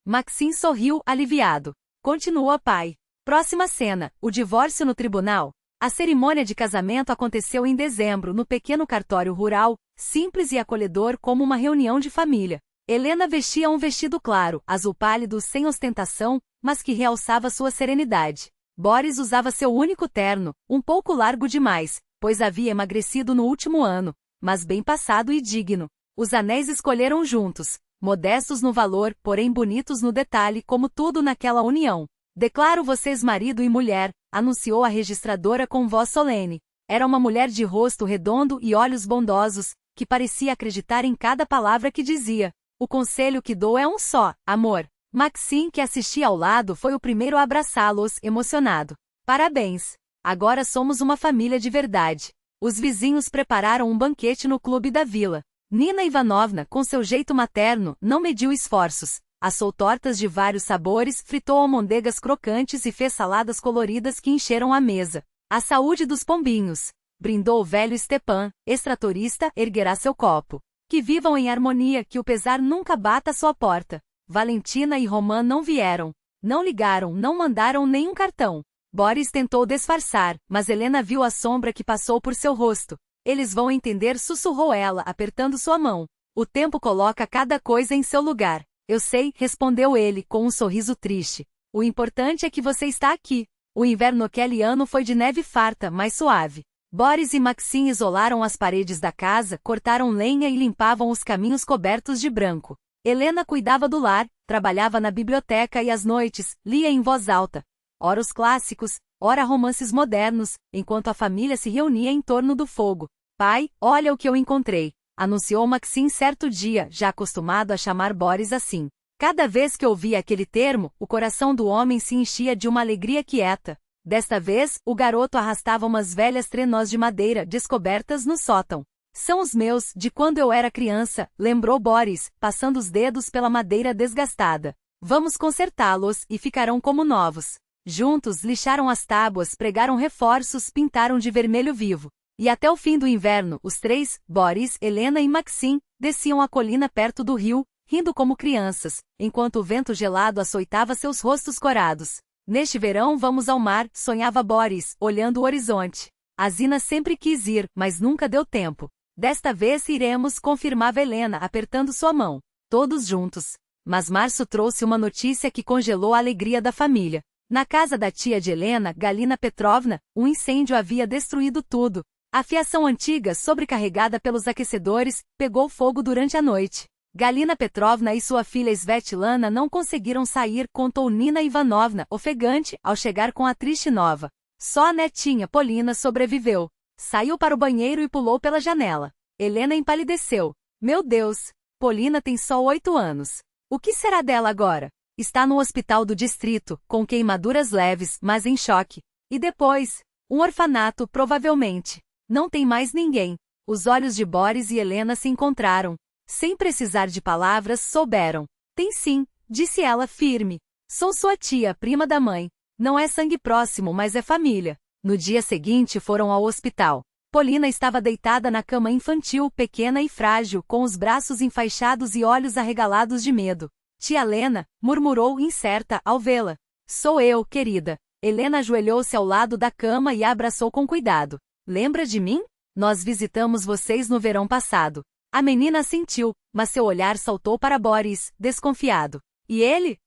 Maxim sorriu, aliviado. Continua, pai. Próxima cena, o divórcio no tribunal. A cerimônia de casamento aconteceu em dezembro no pequeno cartório rural, simples e acolhedor como uma reunião de família. Helena vestia um vestido claro, azul pálido sem ostentação, mas que realçava sua serenidade. Boris usava seu único terno, um pouco largo demais, pois havia emagrecido no último ano, mas bem passado e digno. Os anéis escolheram juntos, modestos no valor, porém bonitos no detalhe, como tudo naquela união. Declaro vocês marido e mulher, anunciou a registradora com voz solene. Era uma mulher de rosto redondo e olhos bondosos, que parecia acreditar em cada palavra que dizia. O conselho que dou é um só, amor. Maxim, que assistia ao lado, foi o primeiro a abraçá-los, emocionado. Parabéns! Agora somos uma família de verdade. Os vizinhos prepararam um banquete no clube da vila. Nina Ivanovna, com seu jeito materno, não mediu esforços. Assou tortas de vários sabores, fritou almôndegas crocantes e fez saladas coloridas que encheram a mesa. A saúde dos pombinhos! Brindou o velho Stepan, extratorista, erguerá seu copo. Que vivam em harmonia, que o pesar nunca bata à sua porta. Valentina e Roman não vieram. Não ligaram, não mandaram nenhum cartão. Boris tentou disfarçar, mas Helena viu a sombra que passou por seu rosto. Eles vão entender, sussurrou ela, apertando sua mão. O tempo coloca cada coisa em seu lugar. Eu sei, respondeu ele, com um sorriso triste. O importante é que você está aqui. O inverno aquele ano foi de neve farta, mas suave. Boris e Maxim isolaram as paredes da casa, cortaram lenha e limpavam os caminhos cobertos de branco. Helena cuidava do lar, trabalhava na biblioteca e às noites, lia em voz alta. Ora os clássicos, ora romances modernos, enquanto a família se reunia em torno do fogo. Pai, olha o que eu encontrei, anunciou Maxim certo dia, já acostumado a chamar Boris assim. Cada vez que ouvia aquele termo, o coração do homem se enchia de uma alegria quieta. Desta vez, o garoto arrastava umas velhas trenós de madeira descobertas no sótão. São os meus, de quando eu era criança, lembrou Boris, passando os dedos pela madeira desgastada. Vamos consertá-los e ficarão como novos. Juntos lixaram as tábuas, pregaram reforços, pintaram de vermelho vivo. E até o fim do inverno, os três, Boris, Helena e Maxim, desciam a colina perto do rio, rindo como crianças, enquanto o vento gelado açoitava seus rostos corados. Neste verão vamos ao mar, sonhava Boris, olhando o horizonte. A Zina sempre quis ir, mas nunca deu tempo. Desta vez iremos, confirmava Helena, apertando sua mão. Todos juntos. Mas março trouxe uma notícia que congelou a alegria da família. Na casa da tia de Helena, Galina Petrovna, um incêndio havia destruído tudo. A fiação antiga, sobrecarregada pelos aquecedores, pegou fogo durante a noite. Galina Petrovna e sua filha Svetlana não conseguiram sair, contou Nina Ivanovna, ofegante, ao chegar com a triste nova. Só a netinha, Polina, sobreviveu. Saiu para o banheiro e pulou pela janela. Helena empalideceu. Meu Deus! Polina tem só 8 anos. O que será dela agora? Está no hospital do distrito, com queimaduras leves, mas em choque. E depois? Um orfanato, provavelmente. Não tem mais ninguém. Os olhos de Boris e Helena se encontraram. Sem precisar de palavras, souberam. Tem sim, disse ela firme. Sou sua tia, prima da mãe. Não é sangue próximo, mas é família. No dia seguinte foram ao hospital. Polina estava deitada na cama infantil, pequena e frágil, com os braços enfaixados e olhos arregalados de medo. Tia Lena, murmurou incerta ao vê-la. Sou eu, querida. Helena ajoelhou-se ao lado da cama e a abraçou com cuidado. Lembra de mim? Nós visitamos vocês no verão passado. A menina assentiu, mas seu olhar saltou para Boris, desconfiado. E ele?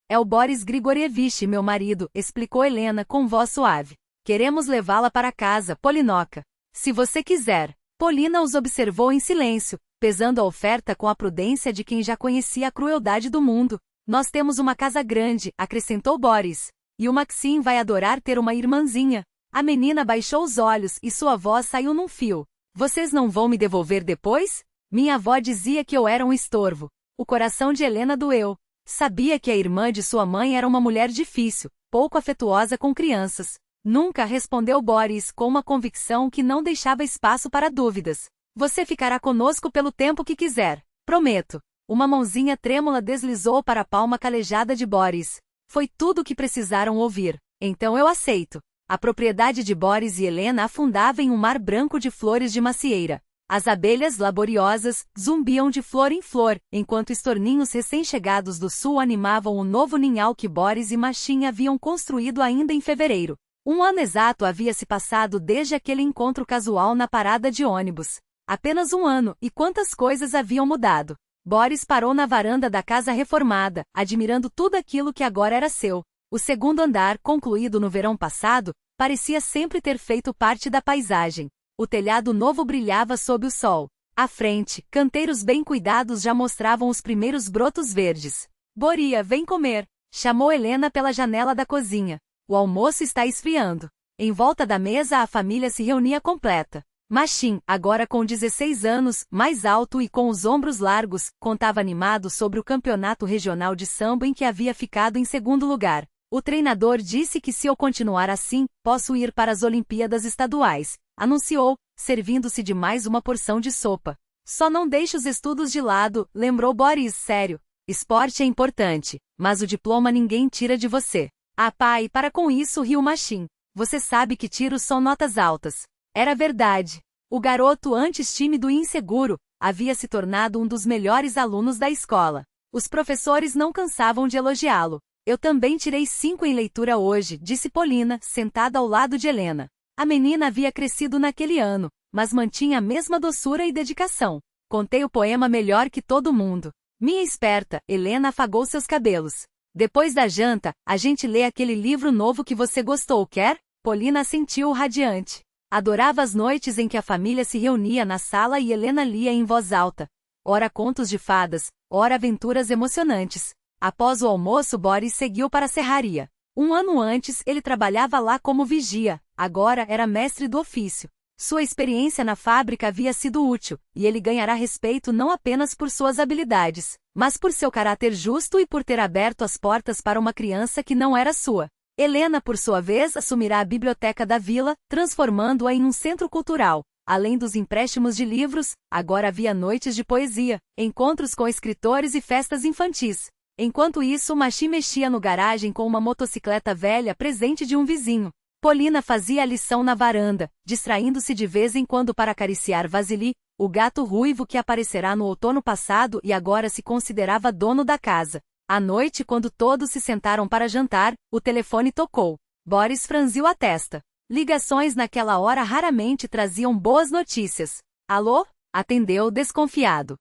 É o Boris Grigorievich, meu marido, explicou Helena com voz suave. Queremos levá-la para casa, Polinoca. Se você quiser. Polina os observou em silêncio, pesando a oferta com a prudência de quem já conhecia a crueldade do mundo. Nós temos uma casa grande, acrescentou Boris. E o Maxim vai adorar ter uma irmãzinha. A menina baixou os olhos e sua voz saiu num fio. Vocês não vão me devolver depois? Minha avó dizia que eu era um estorvo. O coração de Helena doeu. Sabia que a irmã de sua mãe era uma mulher difícil, pouco afetuosa com crianças. Nunca, respondeu Boris com uma convicção que não deixava espaço para dúvidas. Você ficará conosco pelo tempo que quiser. Prometo. Uma mãozinha trêmula deslizou para a palma calejada de Boris. Foi tudo o que precisaram ouvir. Então eu aceito. A propriedade de Boris e Helena afundava em um mar branco de flores de macieira. As abelhas laboriosas zumbiam de flor em flor, enquanto estorninhos recém-chegados do sul animavam o novo ninhal que Boris e Maxim haviam construído ainda em fevereiro. Um ano exato havia se passado desde aquele encontro casual na parada de ônibus. Apenas um ano, e quantas coisas haviam mudado. Boris parou na varanda da casa reformada, admirando tudo aquilo que agora era seu. O segundo andar, concluído no verão passado, parecia sempre ter feito parte da paisagem. O telhado novo brilhava sob o sol. À frente, canteiros bem cuidados já mostravam os primeiros brotos verdes. Boria, vem comer, chamou Helena pela janela da cozinha. O almoço está esfriando. Em volta da mesa a família se reunia completa. Maxim, agora com 16 anos, mais alto e com os ombros largos, contava animado sobre o campeonato regional de samba em que havia ficado em segundo lugar. O treinador disse que se eu continuar assim, posso ir para as Olimpíadas Estaduais, anunciou, servindo-se de mais uma porção de sopa. Só não deixe os estudos de lado, lembrou Boris sério. Esporte é importante, mas o diploma ninguém tira de você. Ah, pai, para com isso, riu Maxim. Você sabe que tiros são notas altas. Era verdade. O garoto, antes tímido e inseguro, havia se tornado um dos melhores alunos da escola. Os professores não cansavam de elogiá-lo. Eu também tirei 5 em leitura hoje, disse Polina, sentada ao lado de Helena. A menina havia crescido naquele ano, mas mantinha a mesma doçura e dedicação. Contei o poema melhor que todo mundo. Minha esperta, Helena afagou seus cabelos. Depois da janta, a gente lê aquele livro novo que você gostou, quer? Polina assentiu radiante. Adorava as noites em que a família se reunia na sala e Helena lia em voz alta. Ora contos de fadas, ora aventuras emocionantes. Após o almoço, Boris seguiu para a serraria. Um ano antes, ele trabalhava lá como vigia, agora era mestre do ofício. Sua experiência na fábrica havia sido útil, e ele ganhará respeito não apenas por suas habilidades, mas por seu caráter justo e por ter aberto as portas para uma criança que não era sua. Helena, por sua vez, assumirá a biblioteca da vila, transformando-a em um centro cultural. Além dos empréstimos de livros, agora havia noites de poesia, encontros com escritores e festas infantis. Enquanto isso, Maxim mexia no garagem com uma motocicleta velha presente de um vizinho. Polina fazia a lição na varanda, distraindo-se de vez em quando para acariciar Vasily, o gato ruivo que aparecerá no outono passado e agora se considerava dono da casa. À noite, quando todos se sentaram para jantar, o telefone tocou. Boris franziu a testa. Ligações naquela hora raramente traziam boas notícias. Alô? Atendeu desconfiado.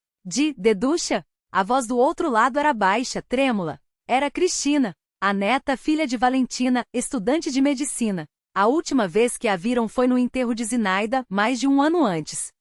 Deducha? A voz do outro lado era baixa, trêmula. Era Cristina, a neta filha de Valentina, estudante de medicina. A última vez que a viram foi no enterro de Zinaida, mais de um ano antes.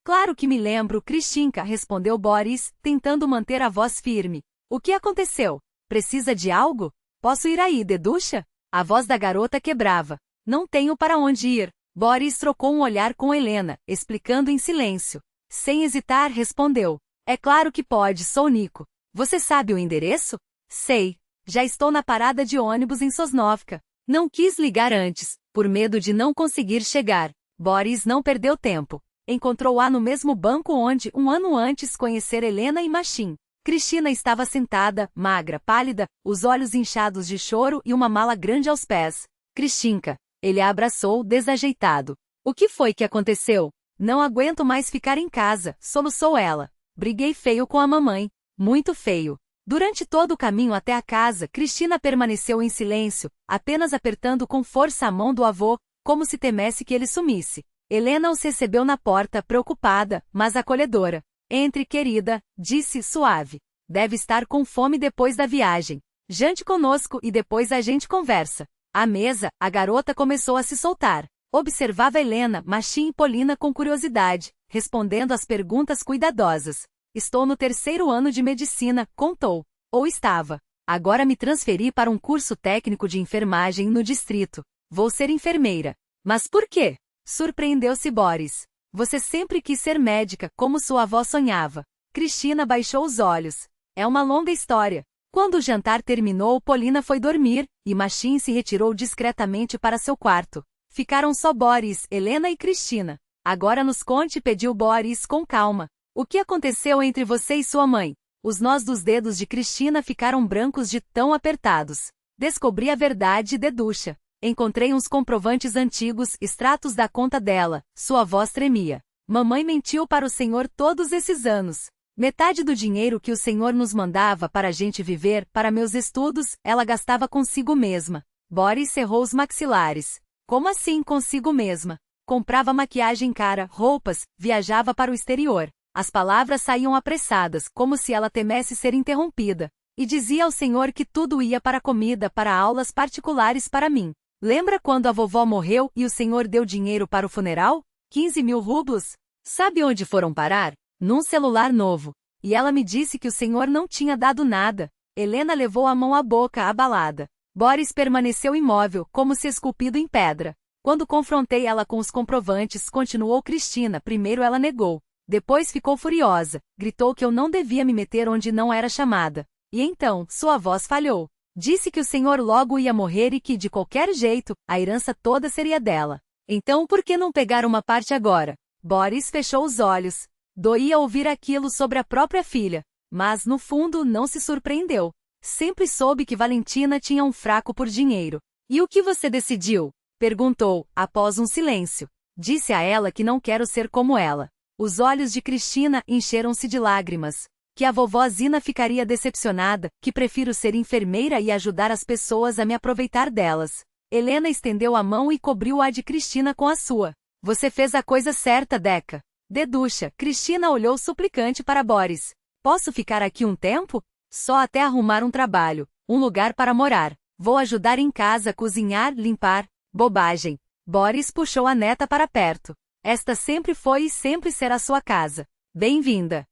Claro que me lembro, Kristinka, respondeu Boris, tentando manter a voz firme. O que aconteceu? Precisa de algo? Posso ir aí, Deducha? A voz da garota quebrava. Não tenho para onde ir. Boris trocou um olhar com Helena, explicando em silêncio. Sem hesitar, respondeu. É claro que pode, sou Nico. Você sabe o endereço? Sei. Já estou na parada de ônibus em Sosnovka. Não quis ligar antes, por medo de não conseguir chegar. Boris não perdeu tempo. Encontrou-a no mesmo banco onde, um ano antes, conhecera Helena e Maxim. Cristina estava sentada, magra, pálida, os olhos inchados de choro e uma mala grande aos pés. Kristinka. Ele a abraçou, desajeitado. O que foi que aconteceu? Não aguento mais ficar em casa, soluçou ela. Briguei feio com a mamãe. Muito feio. Durante todo o caminho até a casa, Cristina permaneceu em silêncio, apenas apertando com força a mão do avô, como se temesse que ele sumisse. Helena os recebeu na porta, preocupada, mas acolhedora. Entre, querida, disse suave. Deve estar com fome depois da viagem. Jante conosco e depois a gente conversa. À mesa, a garota começou a se soltar. Observava Helena, Machim e Polina com curiosidade, respondendo às perguntas cuidadosas. Estou no 3º ano de medicina, contou. Ou estava. Agora me transferi para um curso técnico de enfermagem no distrito. Vou ser enfermeira. Mas por quê? Surpreendeu-se Boris. Você sempre quis ser médica, como sua avó sonhava. Cristina baixou os olhos. É uma longa história. Quando o jantar terminou, Polina foi dormir, e Machim se retirou discretamente para seu quarto. Ficaram só Boris, Helena e Cristina. Agora nos conte, pediu Boris com calma. O que aconteceu entre você e sua mãe? Os nós dos dedos de Cristina ficaram brancos de tão apertados. Descobri a verdade, deducha. Encontrei uns comprovantes antigos, extratos da conta dela. Sua voz tremia. Mamãe mentiu para o senhor todos esses anos. Metade do dinheiro que o senhor nos mandava para a gente viver, para meus estudos, ela gastava consigo mesma. Boris cerrou os maxilares. Como assim consigo mesma? Comprava maquiagem cara, roupas, viajava para o exterior. As palavras saíam apressadas, como se ela temesse ser interrompida. E dizia ao senhor que tudo ia para comida, para aulas particulares para mim. Lembra quando a vovó morreu e o senhor deu dinheiro para o funeral? 15.000 rublos? Sabe onde foram parar? Num celular novo. E ela me disse que o senhor não tinha dado nada. Helena levou a mão à boca, abalada. Boris permaneceu imóvel, como se esculpido em pedra. Quando confrontei ela com os comprovantes, continuou Cristina. Primeiro ela negou. Depois ficou furiosa. Gritou que eu não devia me meter onde não era chamada. E então, sua voz falhou. Disse que o senhor logo ia morrer e que, de qualquer jeito, a herança toda seria dela. Então por que não pegar uma parte agora? Boris fechou os olhos. Doía ouvir aquilo sobre a própria filha. Mas, no fundo, não se surpreendeu. Sempre soube que Valentina tinha um fraco por dinheiro. E o que você decidiu? Perguntou, após um silêncio. Disse a ela que não quero ser como ela. Os olhos de Cristina encheram-se de lágrimas. Que a vovó Zina ficaria decepcionada, que prefiro ser enfermeira e ajudar as pessoas a me aproveitar delas. Helena estendeu a mão e cobriu a de Cristina com a sua. Você fez a coisa certa, Deca. Deducha, Cristina olhou suplicante para Boris. Posso ficar aqui um tempo? Só até arrumar um trabalho, um lugar para morar. Vou ajudar em casa, cozinhar, limpar. Bobagem. Boris puxou a neta para perto. Esta sempre foi e sempre será sua casa. Bem-vinda.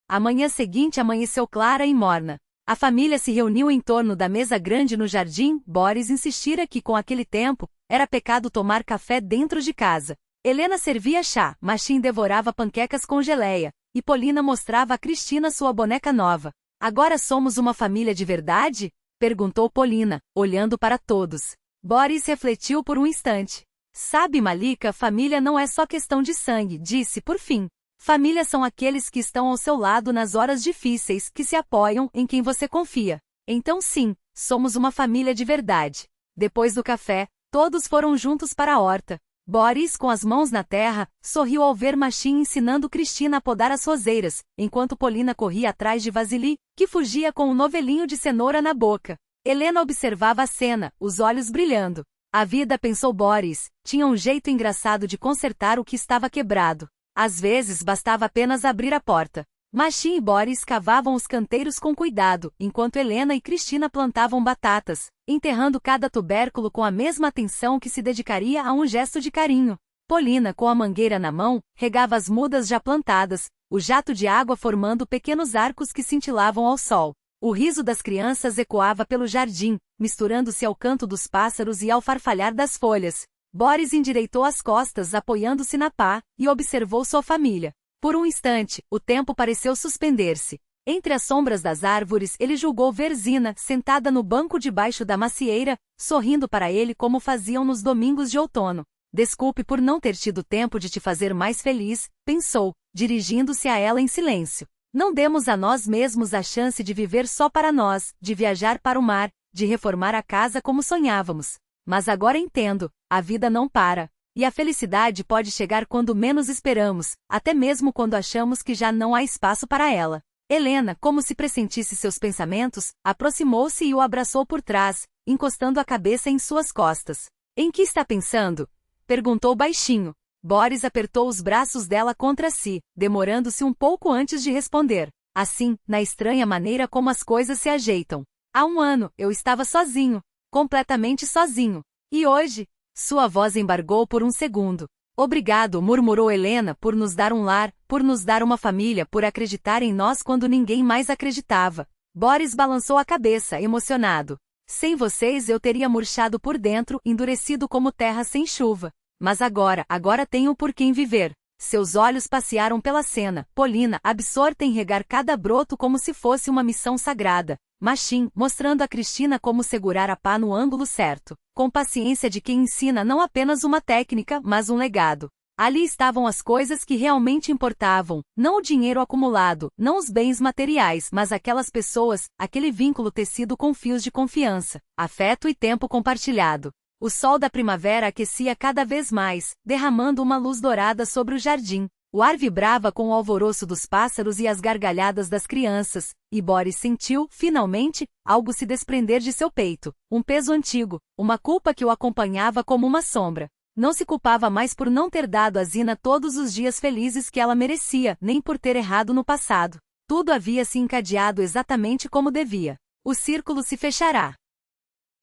A manhã seguinte amanheceu clara e morna. A família se reuniu em torno da mesa grande no jardim. Boris insistira que com aquele tempo, era pecado tomar café dentro de casa. Helena servia chá, Machim devorava panquecas com geleia, e Polina mostrava a Cristina sua boneca nova. Agora somos uma família de verdade? Perguntou Polina, olhando para todos. Boris refletiu por um instante. Sabe, Malika, família não é só questão de sangue, disse por fim. Família são aqueles que estão ao seu lado nas horas difíceis, que se apoiam em quem você confia. Então sim, somos uma família de verdade. Depois do café, todos foram juntos para a horta. Boris, com as mãos na terra, sorriu ao ver Machim ensinando Cristina a podar as roseiras, enquanto Polina corria atrás de Vasily, que fugia com um novelinho de cenoura na boca. Helena observava a cena, os olhos brilhando. A vida, pensou Boris, tinha um jeito engraçado de consertar o que estava quebrado. Às vezes bastava apenas abrir a porta. Machim e Boris cavavam os canteiros com cuidado, enquanto Helena e Cristina plantavam batatas, enterrando cada tubérculo com a mesma atenção que se dedicaria a um gesto de carinho. Polina, com a mangueira na mão, regava as mudas já plantadas, o jato de água formando pequenos arcos que cintilavam ao sol. O riso das crianças ecoava pelo jardim, misturando-se ao canto dos pássaros e ao farfalhar das folhas. Boris endireitou as costas apoiando-se na pá, e observou sua família. Por um instante, o tempo pareceu suspender-se. Entre as sombras das árvores ele julgou ver Zina, sentada no banco debaixo da macieira, sorrindo para ele como faziam nos domingos de outono. Desculpe por não ter tido tempo de te fazer mais feliz, pensou, dirigindo-se a ela em silêncio. Não demos a nós mesmos a chance de viver só para nós, de viajar para o mar, de reformar a casa como sonhávamos. Mas agora entendo, a vida não para. E a felicidade pode chegar quando menos esperamos, até mesmo quando achamos que já não há espaço para ela. Helena, como se pressentisse seus pensamentos, aproximou-se e o abraçou por trás, encostando a cabeça em suas costas. Em que está pensando? Perguntou baixinho. Boris apertou os braços dela contra si, demorando-se um pouco antes de responder. Assim, na estranha maneira como as coisas se ajeitam. Há um ano, eu estava sozinho. Completamente sozinho. E hoje? Sua voz embargou por um segundo. Obrigado, murmurou Helena, por nos dar um lar, por nos dar uma família, por acreditar em nós quando ninguém mais acreditava. Boris balançou a cabeça, emocionado. Sem vocês eu teria murchado por dentro, endurecido como terra sem chuva. Mas agora tenho por quem viver. Seus olhos passearam pela cena, Polina, absorta em regar cada broto como se fosse uma missão sagrada. Machim, mostrando a Cristina como segurar a pá no ângulo certo, com paciência de quem ensina não apenas uma técnica, mas um legado. Ali estavam as coisas que realmente importavam, não o dinheiro acumulado, não os bens materiais, mas aquelas pessoas, aquele vínculo tecido com fios de confiança, afeto e tempo compartilhado. O sol da primavera aquecia cada vez mais, derramando uma luz dourada sobre o jardim. O ar vibrava com o alvoroço dos pássaros e as gargalhadas das crianças, e Boris sentiu, finalmente, algo se desprender de seu peito, um peso antigo, uma culpa que o acompanhava como uma sombra. Não se culpava mais por não ter dado a Zina todos os dias felizes que ela merecia, nem por ter errado no passado. Tudo havia se encadeado exatamente como devia. O círculo se fechará.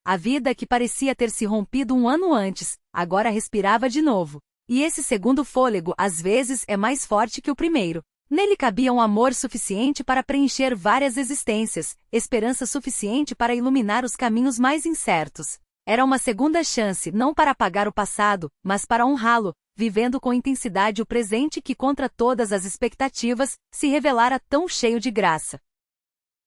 A vida que parecia ter se rompido um ano antes, agora respirava de novo. E esse segundo fôlego, às vezes, é mais forte que o primeiro. Nele cabia um amor suficiente para preencher várias existências, esperança suficiente para iluminar os caminhos mais incertos. Era uma segunda chance não para apagar o passado, mas para honrá-lo, vivendo com intensidade o presente que, contra todas as expectativas, se revelara tão cheio de graça.